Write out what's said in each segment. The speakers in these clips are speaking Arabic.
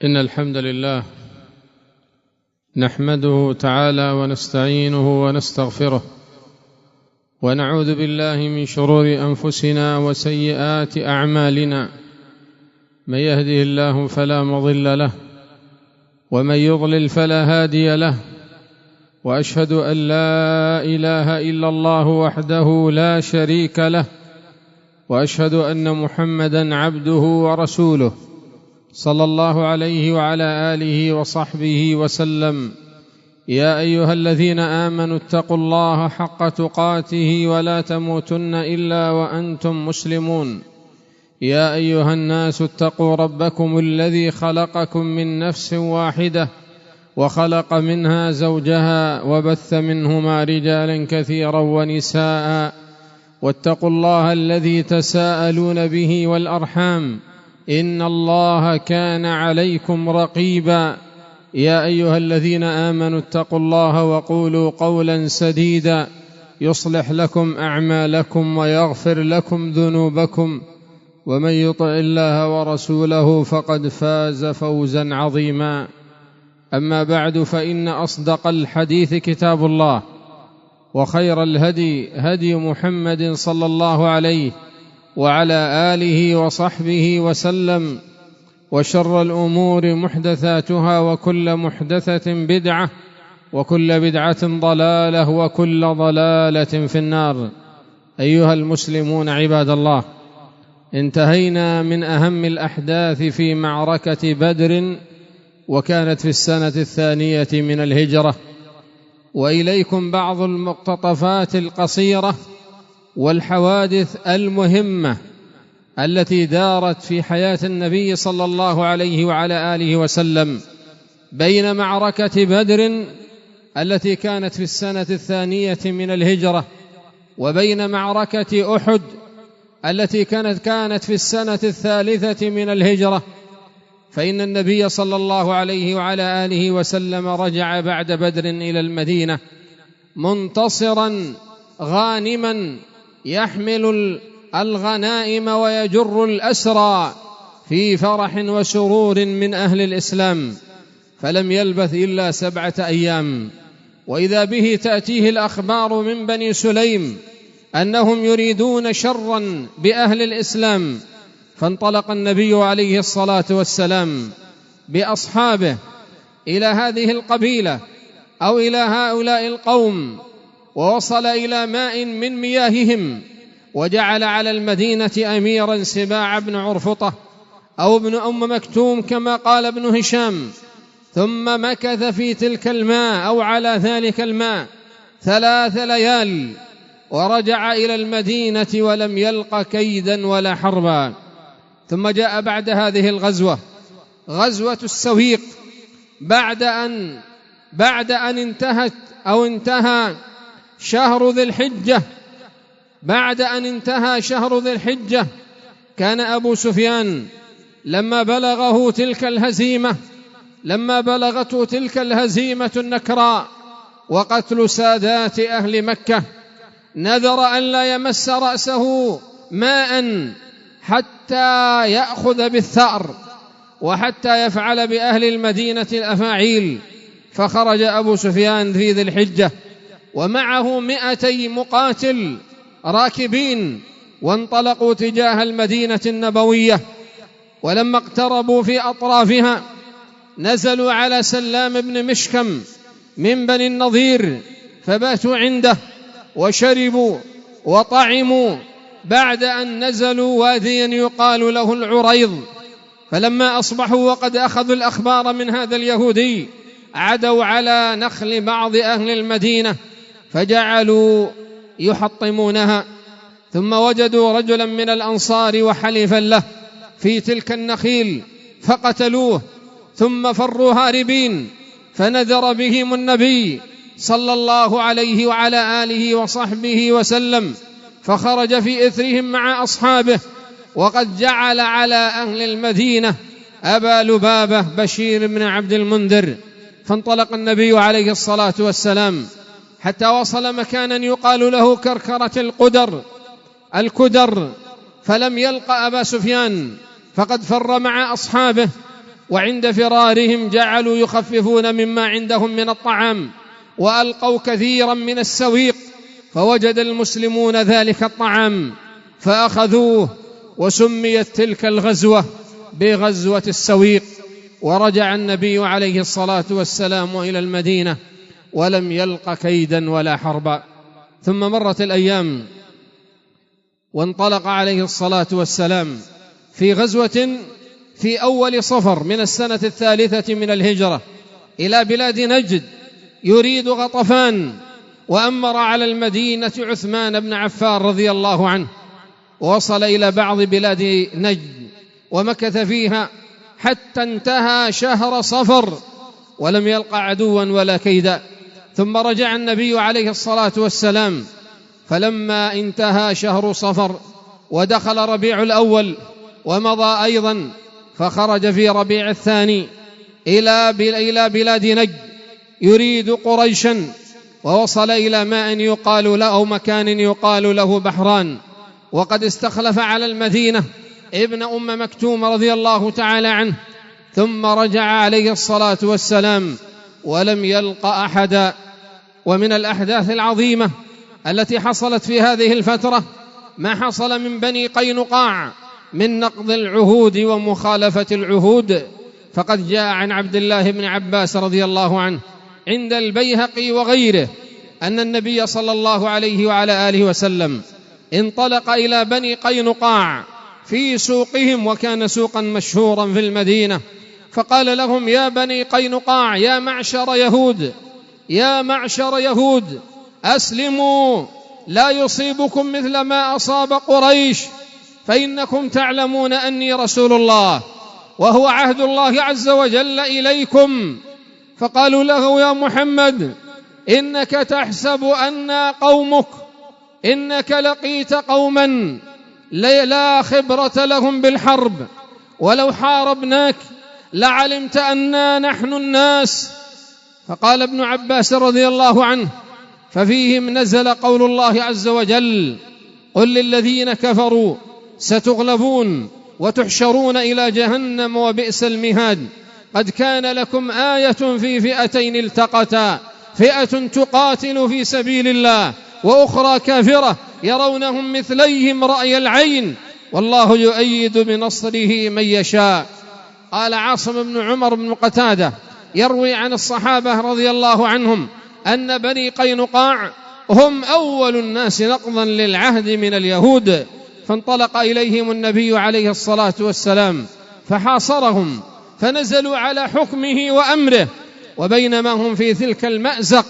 إن الحمد لله نحمده تعالى ونستعينه ونستغفره ونعوذ بالله من شرور أنفسنا وسيئات أعمالنا. من يهده الله فلا مضل له ومن يضلل فلا هادي له، وأشهد أن لا إله إلا الله وحده لا شريك له، وأشهد أن محمدًا عبده ورسوله صلى الله عليه وعلى آله وصحبه وسلم. يا أيها الذين آمنوا اتقوا الله حق تقاته ولا تموتن إلا وأنتم مسلمون. يا أيها الناس اتقوا ربكم الذي خلقكم من نفس واحدة وخلق منها زوجها وبث منهما رجالا كثيرا ونساء، واتقوا الله الذي تساءلون به والأرحام إن الله كان عليكم رقيبا. يا أيها الذين آمنوا اتقوا الله وقولوا قولا سديدا يصلح لكم أعمالكم ويغفر لكم ذنوبكم، ومن يطع الله ورسوله فقد فاز فوزا عظيما. أما بعد، فإن أصدق الحديث كتاب الله، وخير الهدي هدي محمد صلى الله عليه وعلى آله وصحبه وسلم، وشر الأمور محدثاتها، وكل محدثة بدعة، وكل بدعة ضلالة، وكل ضلالة في النار. أيها المسلمون عباد الله، انتهينا من أهم الأحداث في معركة بدر، وكانت في السنة 2 من الهجرة، وإليكم بعض المقتطفات القصيرة والحوادث المهمة التي دارت في حياة النبي صلى الله عليه وعلى آله وسلم بين معركة بدر التي كانت في السنة 2 من الهجرة، وبين معركة أحد التي كانت في السنة 3 من الهجرة. فإن النبي صلى الله عليه وعلى آله وسلم رجع بعد بدر إلى المدينة منتصرا غانما، يحمل الغنائم ويجر الأسرى في فرح وسرور من أهل الإسلام. فلم يلبث إلا 7 أيام، وإذا به تأتيه الأخبار من بني سليم أنهم يريدون شرا بأهل الإسلام. فانطلق النبي عليه الصلاة والسلام بأصحابه إلى هذه القبيلة أو إلى هؤلاء القوم، ووصل إلى ماء من مياههم، وجعل على المدينة أميرا سباع بن عرفطة أو ابن أم مكتوم كما قال ابن هشام، ثم مكث في تلك الماء أو على ذلك الماء 3 ليال، ورجع إلى المدينة ولم يلق كيدا ولا حربا. ثم جاء بعد هذه الغزوة غزوة السويق، بعد أن انتهى شهر ذي الحجة. بعد أن انتهى شهر ذي الحجة كان أبو سفيان لما بلغته تلك الهزيمة النكراء وقتل سادات أهل مكة، نذر أن لا يمس رأسه ماء حتى يأخذ بالثأر، وحتى يفعل بأهل المدينة الأفاعيل. فخرج أبو سفيان في ذي الحجة ومعه 200 مقاتل راكبين، وانطلقوا تجاه المدينة النبوية. ولما اقتربوا في أطرافها نزلوا على سلام بن مشكم من بني النضير، فباتوا عنده وشربوا وطعموا، بعد أن نزلوا واديا يقال له العريض. فلما أصبحوا وقد أخذوا الأخبار من هذا اليهودي عدوا على نخل بعض أهل المدينة فجعلوا يحطمونها، ثم وجدوا رجلا من الأنصار وحليفا له في تلك النخيل فقتلوه، ثم فروا هاربين. فنذر بهم النبي صلى الله عليه وعلى آله وصحبه وسلم، فخرج في إثرهم مع أصحابه، وقد جعل على أهل المدينة أبا لبابة بشير بن عبد المنذر. فانطلق النبي عليه الصلاة والسلام حتى وصل مكانا يقال له كركرة الكدر، فلم يلق أبا سفيان، فقد فر مع أصحابه وعند فرارهم جعلوا يخففون مما عندهم من الطعام، وألقوا كثيرا من السويق، فوجد المسلمون ذلك الطعام فأخذوه، وسميت تلك الغزوة بغزوة السويق. ورجع النبي عليه الصلاة والسلام إلى المدينة ولم يلق كيدا ولا حربا. ثم مرت الأيام وانطلق عليه الصلاة والسلام في غزوة في أول صفر من السنة 3 من الهجرة إلى بلاد نجد يريد غطفان، وأمر على المدينة عثمان بن عفان رضي الله عنه، ووصل إلى بعض بلاد نجد ومكث فيها حتى انتهى شهر صفر ولم يلق عدوا ولا كيدا. ثم رجع النبي عليه الصلاة والسلام، فلما انتهى شهر صفر ودخل ربيع الأول ومضى أيضا، فخرج في ربيع الثاني إلى بلاد نجد يريد قريشا، ووصل إلى ماء يقال له أو مكان يقال له بحران، وقد استخلف على المدينة ابن أم مكتوم رضي الله تعالى عنه. ثم رجع عليه الصلاة والسلام ولم يلق أحدا. ومن الأحداث العظيمة التي حصلت في هذه الفترة ما حصل من بني قينقاع من نقض العهود ومخالفة العهود. فقد جاء عن عبد الله بن عباس رضي الله عنه عند البيهقي وغيره أن النبي صلى الله عليه وعلى آله وسلم انطلق إلى بني قينقاع في سوقهم، وكان سوقا مشهورا في المدينة، فقال لهم: يا بني قينقاع، يا معشر يهود، أسلموا لا يصيبكم مثل ما أصاب قريش، فإنكم تعلمون أني رسول الله وهو عهد الله عز وجل إليكم. فقالوا له: يا محمد، إنك تحسب أننا قومك، إنك لقيت قوما لا خبرة لهم بالحرب، ولو حاربناك لعلمت أننا نحن الناس. فقال ابن عباس رضي الله عنه: ففيهم نزل قول الله عز وجل: قل للذين كفروا ستغلبون وتحشرون إلى جهنم وبئس المهاد. قد كان لكم آية في فئتين التقتا، فئة تقاتل في سبيل الله وأخرى كافرة يرونهم مثليهم رأي العين، والله يؤيد بنصره من يشاء. قال عاصم بن عمر بن قتادة يروي عن الصحابة رضي الله عنهم أن بني قينقاع هم أول الناس نقضا للعهد من اليهود، فانطلق إليهم النبي عليه الصلاة والسلام فحاصرهم، فنزلوا على حكمه وأمره. وبينما هم في تلك المأزق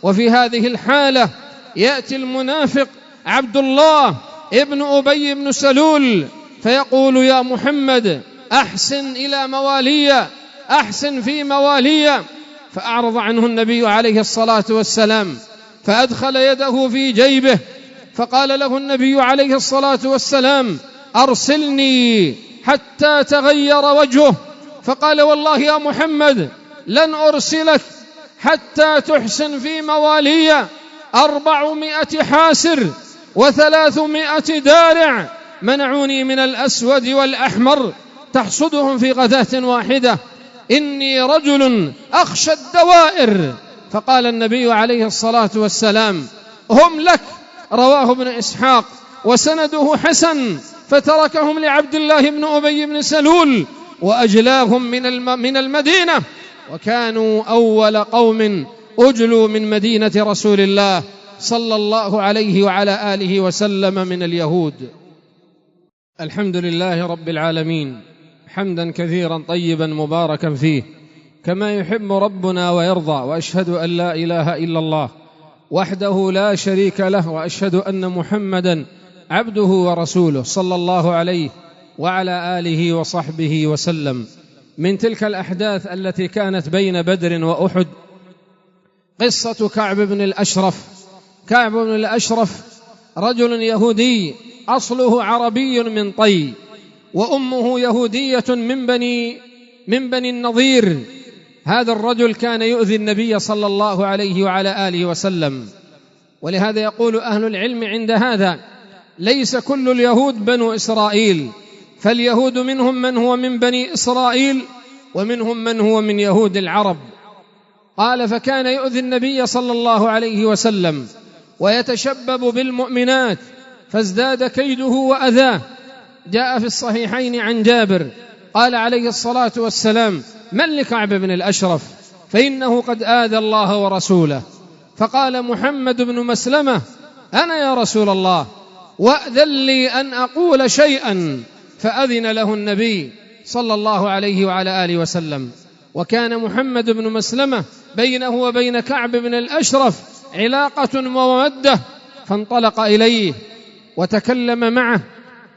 وفي هذه الحالة يأتي المنافق عبد الله ابن أبي بن سلول فيقول: يا محمد، أحسن إلى موالي، أحسن في موالي. فأعرض عنه النبي عليه الصلاة والسلام، فأدخل يده في جيبه، فقال له النبي عليه الصلاة والسلام: أرسلني حتى تغير وجهه. فقال: والله يا محمد لن أرسلك حتى تحسن في موالي 400 حاسر و300 دارع منعوني من الأسود والأحمر تحصدهم في غداة واحدة، إني رجل أخشى الدوائر. فقال النبي عليه الصلاة والسلام: هم لك. رواه ابن إسحاق وسنده حسن. فتركهم لعبد الله بن أبي بن سلول وأجلاهم من المدينة، وكانوا أول قوم أجلوا من مدينة رسول الله صلى الله عليه وعلى آله وسلم من اليهود. الحمد لله رب العالمين، حمدا كثيرا طيبا مباركا فيه كما يحب ربنا ويرضى. وأشهد أن لا إله إلا الله وحده لا شريك له، وأشهد أن محمدا عبده ورسوله صلى الله عليه وعلى آله وصحبه وسلم. من تلك الأحداث التي كانت بين بدر وأحد قصة كعب بن الأشرف. كعب بن الأشرف رجل يهودي أصله عربي من طي، وأمه يهودية من بني النضير. هذا الرجل كان يؤذي النبي صلى الله عليه وعلى آله وسلم، ولهذا يقول أهل العلم عند هذا: ليس كل اليهود بنو إسرائيل، فاليهود منهم من هو من بني إسرائيل، ومنهم من هو من يهود العرب. قال: فكان يؤذي النبي صلى الله عليه وسلم ويتشبب بالمؤمنات فازداد كيده وأذاه. جاء في الصحيحين عن جابر قال عليه الصلاة والسلام: من لكعب بن الأشرف فإنه قد آذى الله ورسوله. فقال محمد بن مسلمة: أنا يا رسول الله، وأذن لي أن أقول شيئا. فأذن له النبي صلى الله عليه وعلى آله وسلم. وكان محمد بن مسلمة بينه وبين كعب بن الأشرف علاقة ومودة، فانطلق إليه وتكلم معه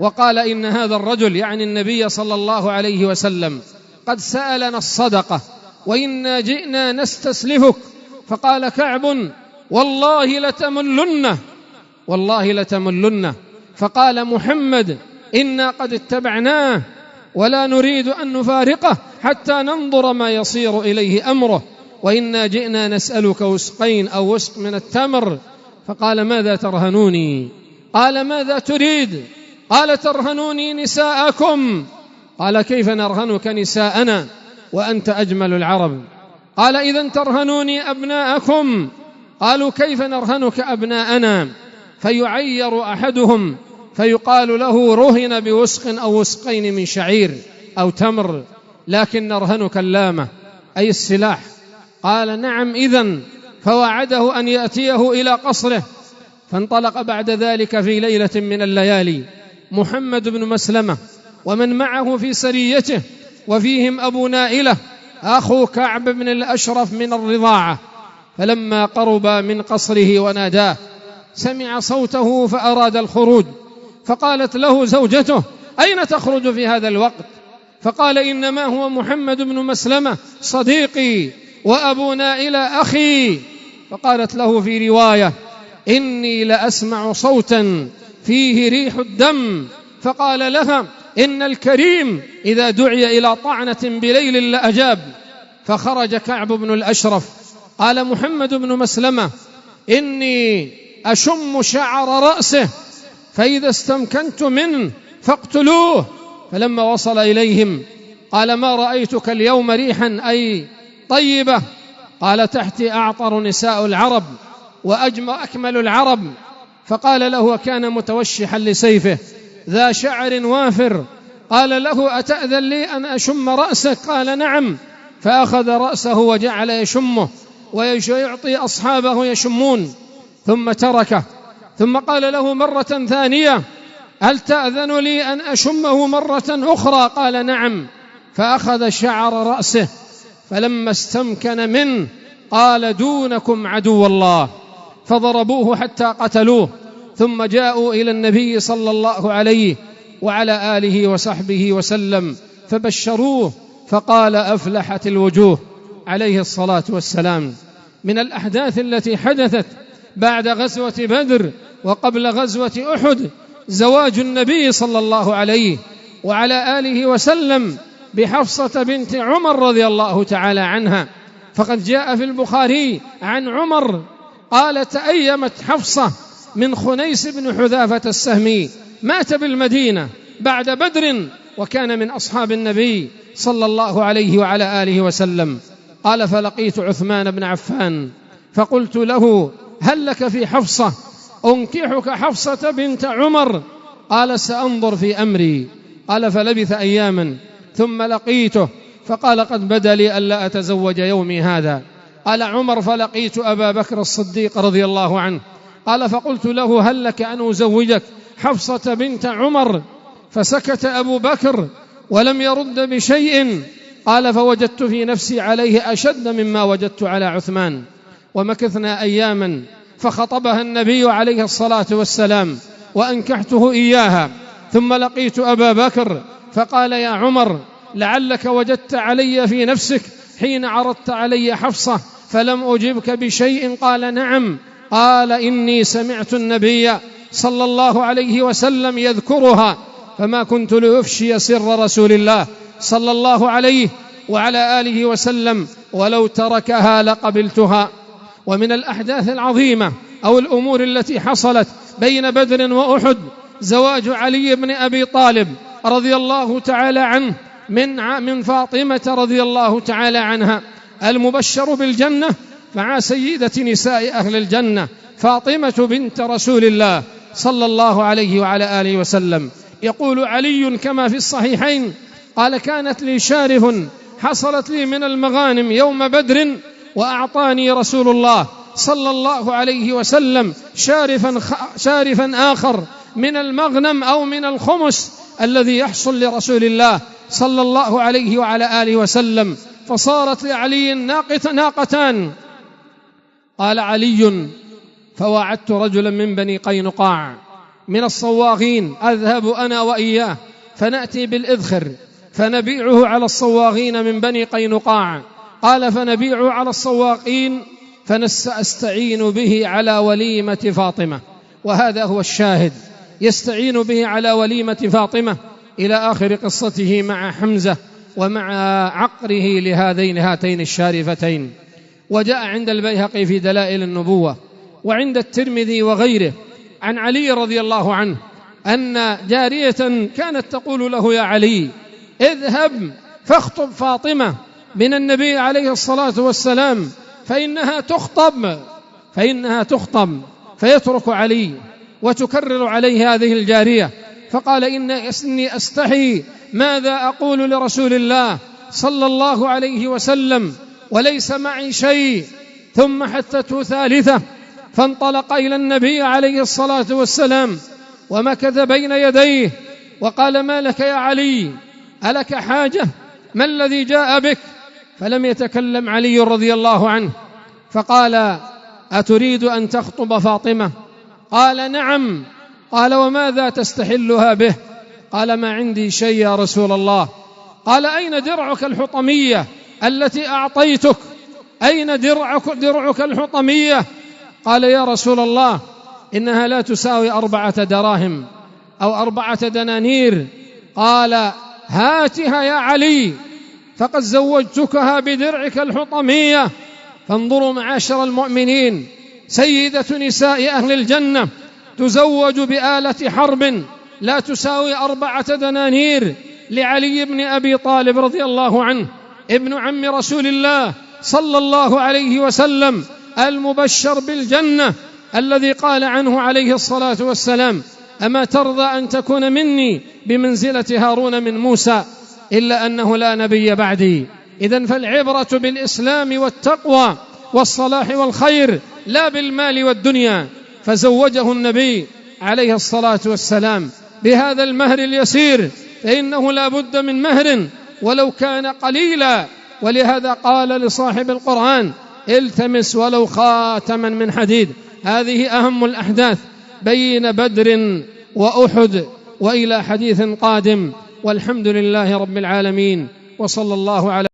وقال: إن هذا الرجل، يعني النبي صلى الله عليه وسلم، قد سألنا الصدقة وإنا جئنا نستسلفك. فقال كعب: والله لتملنه، والله لتملنه. فقال محمد: إنا قد اتبعناه ولا نريد أن نفارقه حتى ننظر ما يصير إليه أمره، وإنا جئنا نسألك وسقين أو وسق من التمر. فقال: ماذا ترهنوني؟ قال: ماذا تريد؟ قال: ترهنوني نساءكم. قال: كيف نرهنك نساءنا وأنت أجمل العرب؟ قال: إذن ترهنوني أبناءكم. قالوا: كيف نرهنك أبناءنا؟ فيعير أحدهم فيقال له: رهن بوسق أو وسقين من شعير أو تمر، لكن نرهنك اللامة، أي السلاح. قال: نعم إذن. فوعده أن يأتيه إلى قصره. فانطلق بعد ذلك في ليلة من الليالي محمد بن مسلمة ومن معه في سريته، وفيهم أبو نائلة أخو كعب بن الأشرف من الرضاعة. فلما قرب من قصره وناداه سمع صوته فأراد الخروج، فقالت له زوجته: أين تخرج في هذا الوقت؟ فقال: إنما هو محمد بن مسلمة صديقي وأبو نائلة أخي. فقالت له في رواية: إني لأسمع صوتا فيه ريح الدم. فقال لها: إن الكريم إذا دعي إلى طعنة بليل لأجاب. فخرج كعب بن الأشرف. قال محمد بن مسلمة: إني أشم شعر رأسه، فإذا استمكنت منه فاقتلوه. فلما وصل إليهم قال: ما رأيتك اليوم ريحا أي طيبة؟ قال: تحتي أعطر نساء العرب وأكمل العرب. فقال له: وكان متوشحا لسيفه ذا شعر وافر. قال له: أتأذن لي أن أشم رأسك؟ قال: نعم. فأخذ رأسه وجعل يشمه ويعطي أصحابه يشمون، ثم تركه. ثم قال له مرة ثانية: هل تأذن لي أن أشمه مرة أخرى؟ قال: نعم. فأخذ شعر رأسه، فلما استمكن منه قال: دونكم عدو الله. فضربوه حتى قتلوه، ثم جاءوا إلى النبي صلى الله عليه وعلى آله وصحبه وسلم فبشروه، فقال: أفلحت الوجوه عليه الصلاة والسلام. من الأحداث التي حدثت بعد غزوة بدر وقبل غزوة أحد زواج النبي صلى الله عليه وعلى آله وسلم بحفصة بنت عمر رضي الله تعالى عنها. فقد جاء في البخاري عن عمر قال: تأيمت حفصة من خنيس بن حذافة السهمي، مات بالمدينة بعد بدر وكان من أصحاب النبي صلى الله عليه وعلى آله وسلم. قال: فلقيت عثمان بن عفان فقلت له: هل لك في حفصة؟ أنكحك حفصة بنت عمر. قال: سأنظر في أمري. قال: فلبث أياما ثم لقيته فقال: قد بدا لي ألا أتزوج يومي هذا. قال عمر: فلقيت أبا بكر الصديق رضي الله عنه. قال: فقلت له: هل لك أن أزوجك حفصة بنت عمر؟ فسكت أبو بكر ولم يرد بشيء. قال: فوجدت في نفسي عليه أشد مما وجدت على عثمان. ومكثنا أياما فخطبها النبي عليه الصلاة والسلام وأنكحته إياها. ثم لقيت أبا بكر فقال: يا عمر، لعلك وجدت علي في نفسك حين عرضت علي حفصة فلم أجبك بشيء. قال: نعم. قال: إني سمعت النبي صلى الله عليه وسلم يذكرها، فما كنت لأفشي سر رسول الله صلى الله عليه وعلى آله وسلم، ولو تركها لقبلتها. ومن الأحداث العظيمة أو الأمور التي حصلت بين بدر وأحد زواج علي بن أبي طالب رضي الله تعالى عنه من فاطمة رضي الله تعالى عنها المبشر بالجنة مع سيدة نساء أهل الجنة فاطمة بنت رسول الله صلى الله عليه وعلى آله وسلم. يقول علي كما في الصحيحين قال كانت لي شارف حصلت لي من المغانم يوم بدر وأعطاني رسول الله صلى الله عليه وسلم شارفا آخر من المغنم أو من الخمس الذي يحصل لرسول الله صلى الله عليه وعلى آله وسلم. فصارت لعلي ناقتان. قال علي فواعدت رجلا من بني قينقاع من الصواغين أذهب أنا وإياه فنأتي بالإذخر فنبيعه على الصواغين من بني قينقاع. قال فنبيعه على الصواغين فنستعين به على وليمة فاطمة. وهذا هو الشاهد، يستعين به على وليمة فاطمة إلى آخر قصته مع حمزة ومع عقره هاتين الشارفتين. وجاء عند البيهقي في دلائل النبوة وعند الترمذي وغيره عن علي رضي الله عنه أن جارية كانت تقول له يا علي اذهب فاخطب فاطمة من النبي عليه الصلاة والسلام فإنها تخطب فيترك علي وتكرر عليه هذه الجارية. فقال إني أستحي ماذا أقول لرسول الله صلى الله عليه وسلم وليس معي شيء. ثم حثته ثالثة فانطلق إلى النبي عليه الصلاة والسلام ومكث بين يديه وقال ما لك يا علي ألك حاجة ما الذي جاء بك؟ فلم يتكلم علي رضي الله عنه. فقال أتريد أن تخطب فاطمة؟ قال نعم. قال وماذا تستحلها به؟ قال ما عندي شيء يا رسول الله. قال أين درعك الحطمية التي أعطيتك؟ أين درعك الحطمية؟ قال يا رسول الله إنها لا تساوي 4 دراهم أو 4 دنانير. قال هاتها يا علي فقد زوجتكها بدرعك الحطمية. فانظروا معاشر المؤمنين، سيدة نساء أهل الجنة تزوج بآلة حرب لا تساوي 4 دنانير لعلي بن أبي طالب رضي الله عنه ابن عم رسول الله صلى الله عليه وسلم المبشر بالجنة الذي قال عنه عليه الصلاة والسلام أما ترضى أن تكون مني بمنزلة هارون من موسى إلا أنه لا نبي بعدي. إذن فالعبرة بالإسلام والتقوى والصلاح والخير لا بالمال والدنيا. فزوجه النبي عليه الصلاة والسلام بهذا المهر اليسير فإنه لا بد من مهر ولو كان قليلا. ولهذا قال لصاحب القرآن التمس ولو خاتما من حديد. هذه أهم الأحداث بين بدر وأحد وإلى حديث قادم، والحمد لله رب العالمين، وصلى الله على